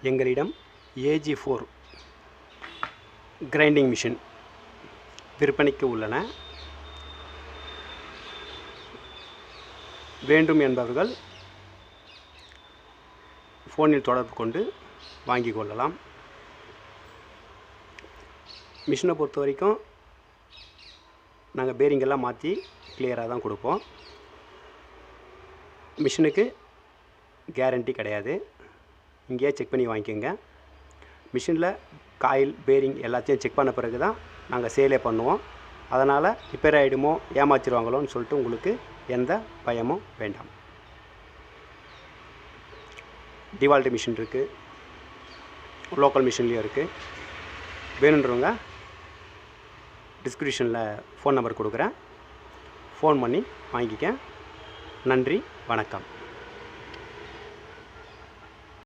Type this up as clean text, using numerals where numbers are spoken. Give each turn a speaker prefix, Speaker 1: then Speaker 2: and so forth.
Speaker 1: எங்களிடம் AG4 grinding machine விற்பனைக்கு உள்ளன. வேண்டும் என்பவர்கள் ஃபோனில் தொடர்பு கொண்டு வாங்கி கொள்ளலாம். மிஷினை பொறுத்த வரைக்கும் நாங்கள் பேரிங்கெல்லாம் மாற்றி கிளியராக தான் கொடுப்போம். மிஷினுக்கு கேரண்டி கிடையாது. இங்கேயே செக் பண்ணி வாங்கிக்கோங்க. மிஷினில் காயில் பேரிங் எல்லாத்தையும் செக் பண்ண பிறகு தான் நாங்கள் சேலே பண்ணுவோம். அதனால் ரிப்பேர் ஆகிடுமோ ஏமாற்றிடுவாங்களோன்னு சொல்லிட்டு உங்களுக்கு எந்த பயமும் வேண்டாம். டிவால்ட் மிஷின் இருக்குது, லோக்கல் மிஷின்லேயும் இருக்குது. வேணுன்றவங்க டிஸ்கிரிப்ஷனில் ஃபோன் நம்பர் கொடுக்குறேன், ஃபோன் பண்ணி வாங்கிக்க. நன்றி, வணக்கம்.